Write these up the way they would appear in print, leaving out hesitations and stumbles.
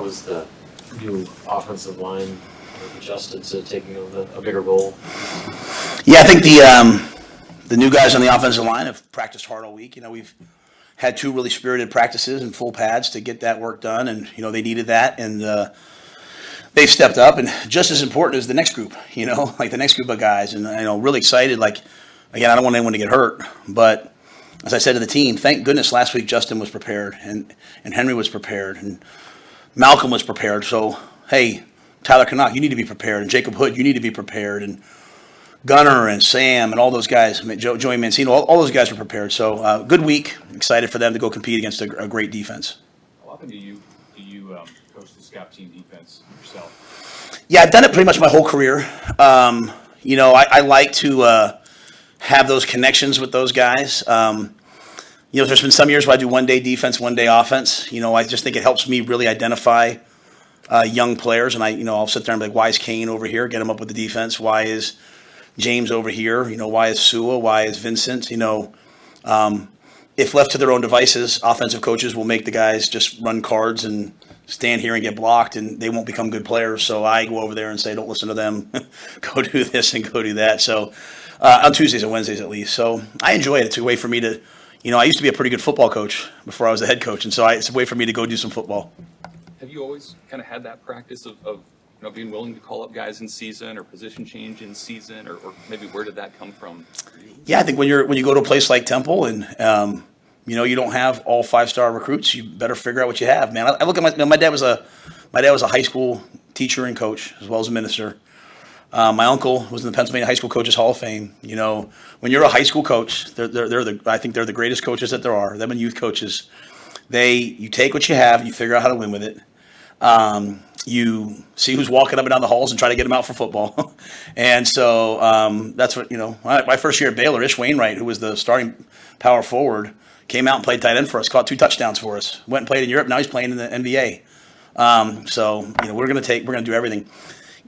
has the new offensive line adjusted to taking a bigger role? Yeah, I think the new guys on the offensive line have practiced hard all week. We've had 2 really spirited practices and full pads to get that work done, and they needed that, and they've stepped up. And just as important is the next group, like the next group of guys, and really excited. Like, again, I don't want anyone to get hurt, but as I said to the team, thank goodness last week Justin was prepared, and Henry was prepared, and Malcolm was prepared. So hey, Tyler Canuck, you need to be prepared, and Jacob Hood, you need to be prepared, and Gunner and Sam and all those guys, Joey Mancino, all those guys were prepared. So good week. Excited for them to go compete against a great defense. How often do you coach the scout team defense yourself? Yeah, I've done it pretty much my whole career. I like to have those connections with those guys. There's been some years where I do 1 day defense, 1 day offense. I just think it helps me really identify young players, and I'll sit there and be like, why is Kane over here? Get him up with the defense. Why is James over here? Why is Sua? Why is Vincent? If left to their own devices, offensive coaches will make the guys just run cards and stand here and get blocked, and they won't become good players. So I go over there and say, don't listen to them. Go do this and go do that. So on Tuesdays and Wednesdays at least. So I enjoy it. It's a way for me to, I used to be a pretty good football coach before I was the head coach, and so it's a way for me to go do some football. Have you always kind of had that practice of being willing to call up guys in season or position change in season, or maybe where did that come from? Yeah, I think when you go to a place like Temple and you don't have all 5-star recruits, you better figure out what you have, man. I look at my dad was a high school teacher and coach as well as a minister. My uncle was in the Pennsylvania High School Coaches Hall of Fame. When you're a high school coach, I think they're the greatest coaches that there are. Them and youth coaches, you take what you have, you figure out how to win with it. You see who's walking up and down the halls and try to get them out for football. And so that's what, my first year at Baylor, Ish Wainwright, who was the starting power forward, came out and played tight end for us, caught 2 touchdowns for us, went and played in Europe. Now he's playing in the NBA. We're going to do everything.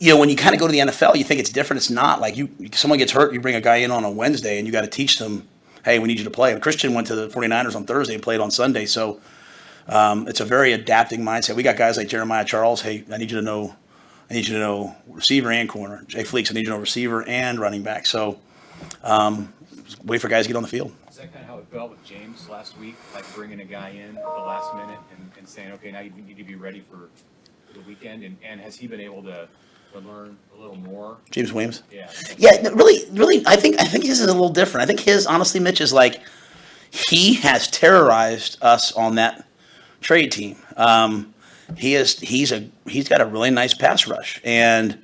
When you kind of go to the NFL, you think it's different. It's not. Like someone gets hurt, you bring a guy in on a Wednesday and you got to teach them, hey, we need you to play. And Christian went to the 49ers on Thursday and played on Sunday. So it's a very adapting mindset. We got guys like Jeremiah Charles. Hey, I need you to know receiver and corner. Jay Fleeks, I need you to know receiver and running back. So wait for guys to get on the field. Is that kind of how it felt with James last week, like bringing a guy in at the last minute and saying, okay, now you need to be ready for the weekend? And has he been able to learn a little more? James Williams? Yeah. Yeah, really, I think his is a little different. I think his, honestly, Mitch, is like he has terrorized us on that trade team. He's got a really nice pass rush, and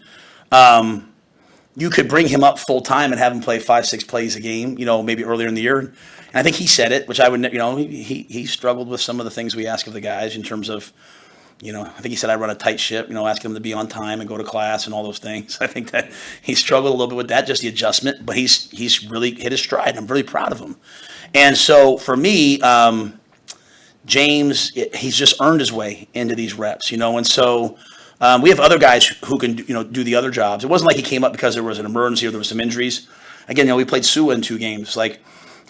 you could bring him up full time and have him play 5-6 plays a game, maybe earlier in the year. And I think he said it, which I would, he struggled with some of the things we ask of the guys in terms of, I think he said I run a tight ship, asking him to be on time and go to class and all those things. I think that he struggled a little bit with that, just the adjustment, but he's really hit his stride. I'm really proud of him. And so for me, James, he's just earned his way into these reps, and so we have other guys who can, do the other jobs. It wasn't like he came up because there was an emergency or there was some injuries. Again, we played Sua in 2 games. Like,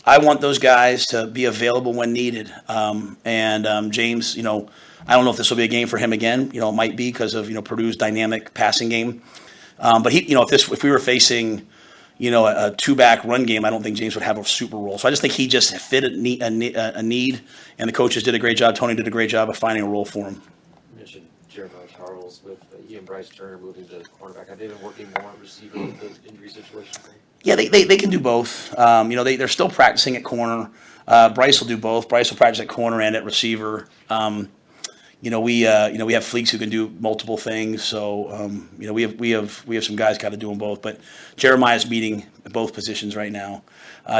I want those guys to be available when needed. James, I don't know if this will be a game for him again. It might be because of, Purdue's dynamic passing game. But he, if we were facing, a 2-back run game, I don't think James would have a super role. So I just think he just fit a need, and the coaches did a great job. Tony did a great job of finding a role for him. You mentioned Jeremiah Charles with Ian Bryce Turner moving to cornerback. Have they been working more on receiver with the injury situation? Yeah, they can do both. They're still practicing at corner. Bryce will do both. Bryce will practice at corner and at receiver. We have Fleeks who can do multiple things. So we have some guys got to do them both. But Jeremiah's meeting both positions right now,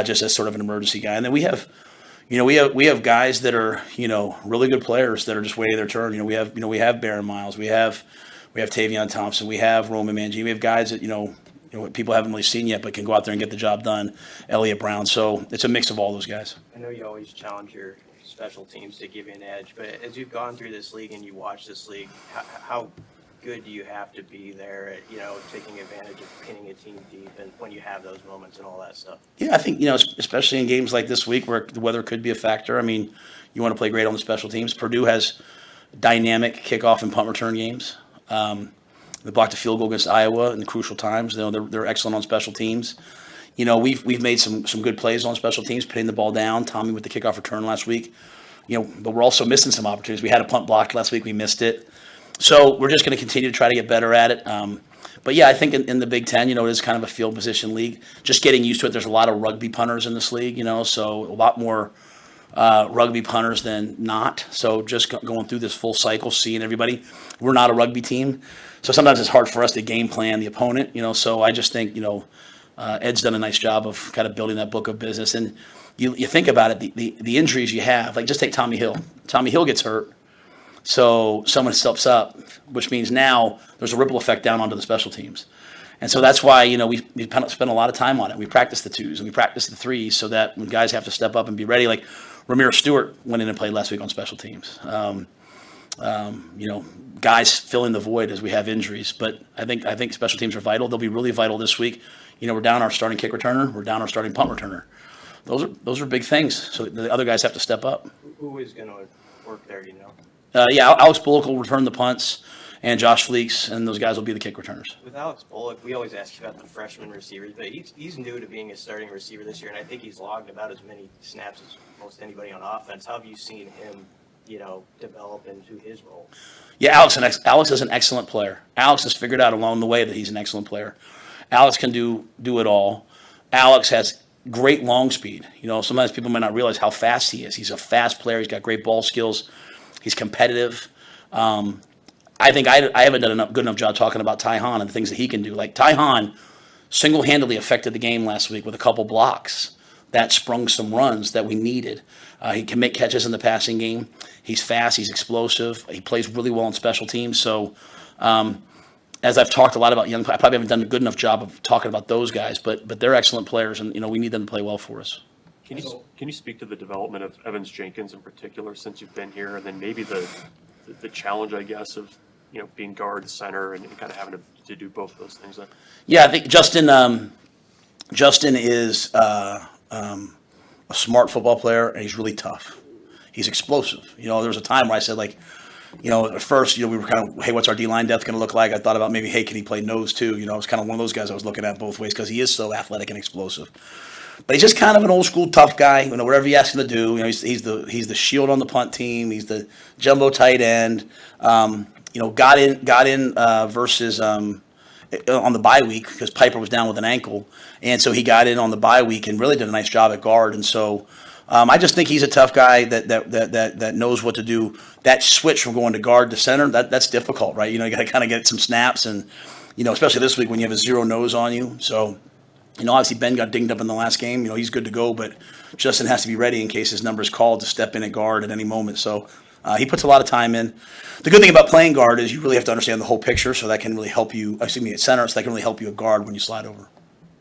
just as sort of an emergency guy. And then we have guys that are really good players that are just waiting their turn. We have Baron Miles, we have Tavion Thompson, we have Roman Mangini. We have guys that people haven't really seen yet, but can go out there and get the job done. Elliott Brown. So it's a mix of all those guys. I know you always challenge your special teams to give you an edge, but as you've gone through this league and you watch this league, how good do you have to be there at, taking advantage of pinning a team deep and when you have those moments and all that stuff? Yeah, I think, especially in games like this week where the weather could be a factor. I mean, you want to play great on the special teams. Purdue has, dynamic kickoff and punt return games. They blocked a field goal against Iowa in the crucial times. They're excellent on special teams. We've made some good plays on special teams, putting the ball down. Tommy with the kickoff return last week. But we're also missing some opportunities. We had a punt blocked last week. We missed it. So we're just going to continue to try to get better at it. But yeah, I think in the Big Ten, it is kind of a field position league. Just getting used to it. There's a lot of rugby punters in this league, so a lot more rugby punters than not. So just going through this full cycle, seeing everybody. We're not a rugby team, so sometimes it's hard for us to game plan the opponent. So I just think Ed's done a nice job of kind of building that book of business. And you think about it, the injuries you have, like just take Tommy Hill. Tommy Hill gets hurt. So someone steps up, which means now there's a ripple effect down onto the special teams. And so that's why, we spend a lot of time on it. We practice the twos and we practice the threes so that when guys have to step up and be ready, like Ramiro Stewart went in and played last week on special teams. Guys fill in the void as we have injuries. But I think special teams are vital. They'll be really vital this week. We're down our starting kick returner. We're down our starting punt returner. Those are big things. So the other guys have to step up. Who is going to work there, Alex Bullock will return the punts, and Josh Fleeks, and those guys will be the kick returners. With Alex Bullock, we always ask you about the freshman receivers, but he's new to being a starting receiver this year, and I think he's logged about as many snaps as most anybody on offense. How have you seen him, develop into his role? Yeah, Alex is an excellent player. Alex has figured out along the way that he's an excellent player. Alex can do it all. Alex has great long speed. Sometimes people might not realize how fast he is. He's a fast player. He's got great ball skills. He's competitive. I think I haven't done a good enough job talking about Ty Hahn and the things that he can do. Like Ty Hahn single-handedly affected the game last week with a couple blocks that sprung some runs that we needed. He can make catches in the passing game. He's fast. He's explosive. He plays really well on special teams. So as I've talked a lot about young, I probably haven't done a good enough job of talking about those guys, but they're excellent players, and we need them to play well for us. Can you speak to the development of Evans Jenkins in particular since you've been here, and then maybe the challenge, I guess, of being guard, center, and kind of having to do both of those things? Yeah, I think Justin is a smart football player, and he's really tough. He's explosive. There was a time where I said, at first, we were kind of, hey, what's our D-line depth going to look like? I thought about maybe, hey, can he play nose too? I was kind of one of those guys I was looking at both ways because he is so athletic and explosive. But he's just kind of an old school tough guy. Whatever you ask him to do, he's the shield on the punt team. He's the jumbo tight end. Got in versus on the bye week because Piper was down with an ankle, and so he got in on the bye week and really did a nice job at guard. And so I just think he's a tough guy that knows what to do. That switch from going to guard to center, that's difficult, right? You got to kind of get some snaps, and especially this week when you have a zero nose on you. So. Obviously Ben got dinged up in the last game. He's good to go, but Justin has to be ready in case his number is called to step in at guard at any moment. So he puts a lot of time in. The good thing about playing guard is you really have to understand the whole picture, so that can really help you, at center, so that can really help you at guard when you slide over.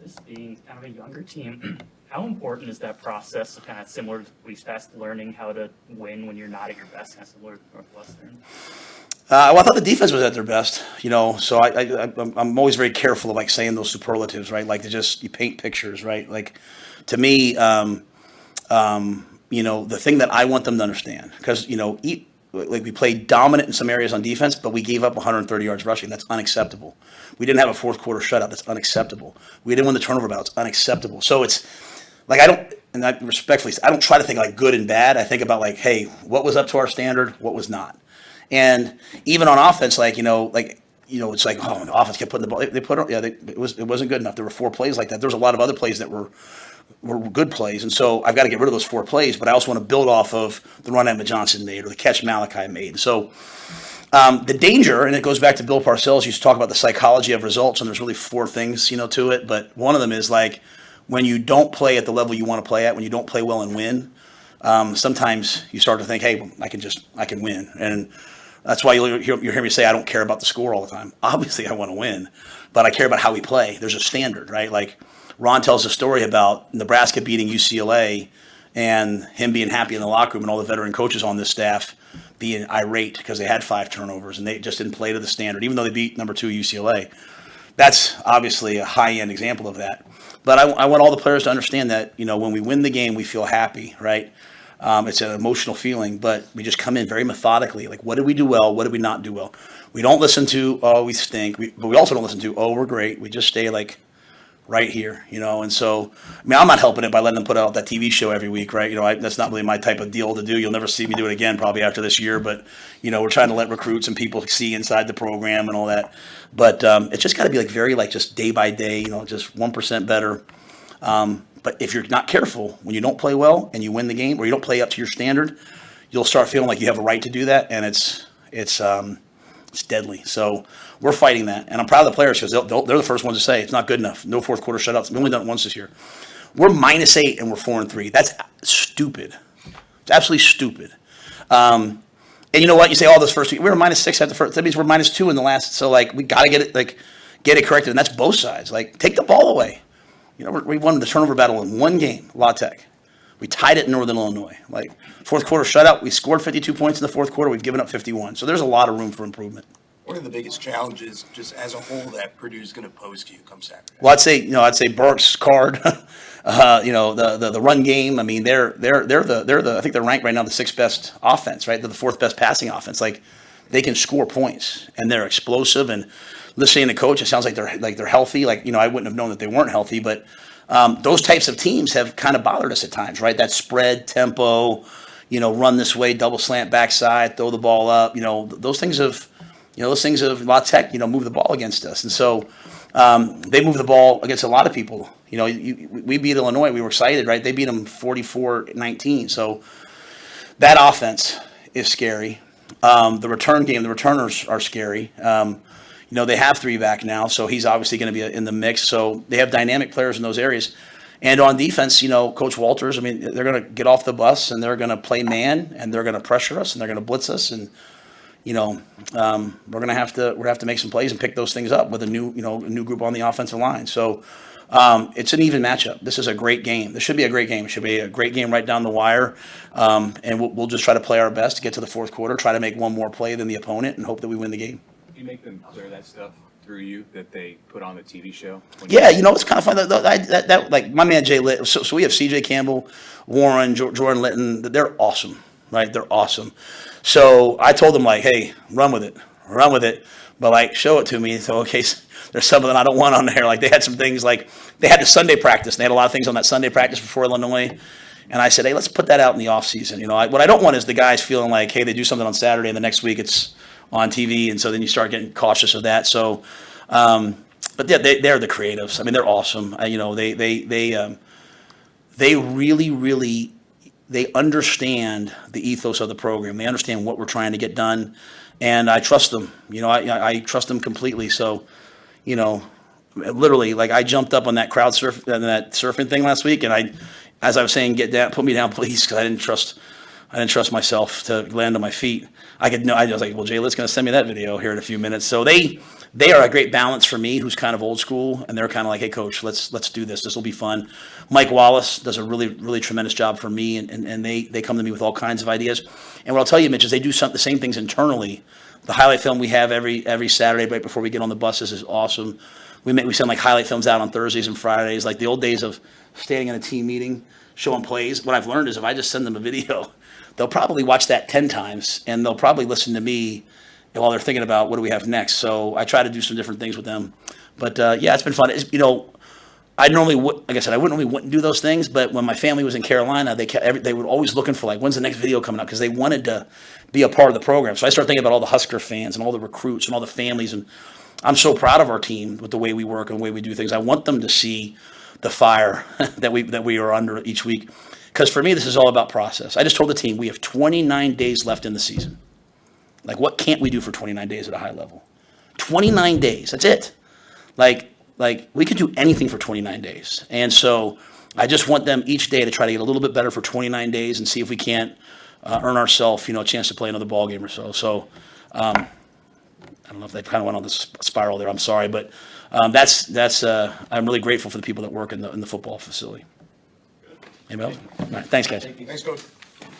This being kind of a younger team, how important is that process, kind of similar to Police Fast, learning how to win when you're not at your best, kind of similar to Northwestern? I thought the defense was at their best, so I'm always very careful of saying those superlatives, right? You paint pictures, right? To me, the thing that I want them to understand, because, we played dominant in some areas on defense, but we gave up 130 yards rushing. That's unacceptable. We didn't have a fourth quarter shutout. That's unacceptable. We didn't win the turnover battle. It's unacceptable. So it's I don't try to think good and bad. I think about hey, what was up to our standard? What was not? And even on offense, it's the offense kept putting the ball. It wasn't good enough. There were 4 plays like that. There was a lot of other plays that were good plays, and so I've got to get rid of those 4 plays. But I also want to build off of the run Emma Johnson made or the catch Malachi made. So the danger, and it goes back to Bill Parcells used to talk about the psychology of results, and there's really 4 things to it. But one of them is when you don't play at the level you want to play at, when you don't play well and win, sometimes you start to think, hey, well, I can win. And that's why you hear me say I don't care about the score all the time. Obviously, I want to win, but I care about how we play. There's a standard, right? Ron tells a story about Nebraska beating UCLA and him being happy in the locker room and all the veteran coaches on this staff being irate because they had 5 turnovers and they just didn't play to the standard, even though they beat number 2 UCLA. That's obviously a high-end example of that. But I want all the players to understand that, when we win the game, we feel happy, right? It's an emotional feeling, but we just come in very methodically. Like, what did we do well? What did we not do well? We don't listen to, oh, we stink. But we also don't listen to, oh, we're great. We just stay like right here, And so, I mean, I'm not helping it by letting them put out that TV show every week, right? That's not really my type of deal to do. You'll never see me do it again probably after this year. But, we're trying to let recruits and people see inside the program and all that. But it's just got to be like very like just day by day, just 1% better. But if you're not careful, when you don't play well and you win the game or you don't play up to your standard, you'll start feeling like you have a right to do that. And it's deadly. So we're fighting that. And I'm proud of the players because they're the first ones to say it's not good enough. No fourth quarter shutouts. We've only done it once this year. We're -8 and we're 4-3. That's stupid. It's absolutely stupid. And you know what? You say, this first week, we were -6 at the first. That means we're -2 in the last. So, we got to get it corrected. And that's both sides. Take the ball away. We won the turnover battle in one game, La Tech. We tied it in Northern Illinois. Fourth quarter shutout, we scored 52 points in the fourth quarter. We've given up 51. So there's a lot of room for improvement. What are the biggest challenges, just as a whole, that Purdue's going to pose to you come Saturday? Well, I'd say Burke's card. The run game. I mean, they're I think they're ranked right now the 6th best offense. Right, they're the 4th best passing offense. They can score points and they're explosive. And listening to coach, it sounds like they're healthy. I wouldn't have known that they weren't healthy, but those types of teams have kind of bothered us at times. Right, that spread tempo. Run this way, double slant backside, throw the ball up. Those things have. Those things of La Tech, move the ball against us. And so they move the ball against a lot of people. We beat Illinois. We were excited, right? They beat them 44-19. So that offense is scary. The return game, the returners are scary. They have 3 back now, so he's obviously going to be in the mix. So they have dynamic players in those areas. And on defense, Coach Walters, they're going to get off the bus and they're going to play man and they're going to pressure us and they're going to blitz us and we're gonna have to make some plays and pick those things up with a new group on the offensive line. So it's an even matchup. This is a great game. This should be a great game. It should be a great game right down the wire. And we'll just try to play our best to get to the fourth quarter, try to make one more play than the opponent, and hope that we win the game. Do you make them clear that stuff through you that they put on the TV show? Yeah, it's kind of fun. That like my man Jay Litt. So we have C.J. Campbell, Warren, Jordan Litton. They're awesome, right? They're awesome. So I told them hey, run with it, but show it to me. So okay, there's something I don't want on there. They had some things they had the Sunday practice. And they had a lot of things on that Sunday practice before Illinois, and I said, hey, let's put that out in the off season. What I don't want is the guys feeling hey, they do something on Saturday and the next week it's on TV, and so then you start getting cautious of that. So, but yeah, they're the creatives. They're awesome. They really. They understand the ethos of the program. They understand what we're trying to get done, and I trust them. I trust them completely. So, literally, I jumped up on that crowd surfing thing last week, and as I was saying, get down, put me down, please, because I didn't trust myself to land on my feet. I was like, well, Jay Litt's going to send me that video here in a few minutes. So they are a great balance for me, who's kind of old school, and they're kind of hey, coach, let's do this. This will be fun. Mike Wallace does a really, really tremendous job for me, and they come to me with all kinds of ideas. And what I'll tell you, Mitch, is they do the same things internally. The highlight film we have every Saturday right before we get on the buses is awesome. We send highlight films out on Thursdays and Fridays, the old days of standing in a team meeting, showing plays. What I've learned is if I just send them a video, they'll probably watch that 10 times, and they'll probably listen to me while they're thinking about what do we have next. So I try to do some different things with them. But, yeah, it's been fun. I normally would, like I said, I wouldn't do those things, but when my family was in Carolina, they were always looking for when's the next video coming out, because they wanted to be a part of the program. So I started thinking about all the Husker fans and all the recruits and all the families, and I'm so proud of our team with the way we work and the way we do things. I want them to see the fire that we are under each week, because for me, this is all about process. I just told the team we have 29 days left in the season. What can't we do for 29 days at a high level? 29 days, that's it. We could do anything for 29 days. And so I just want them each day to try to get a little bit better for 29 days and see if we can't earn ourselves, a chance to play another ball game or so. So I don't know if they kind of went on this spiral there. I'm sorry, but I'm really grateful for the people that work in the football facility. Anybody else? All right, thanks, guys. Thanks, Coach.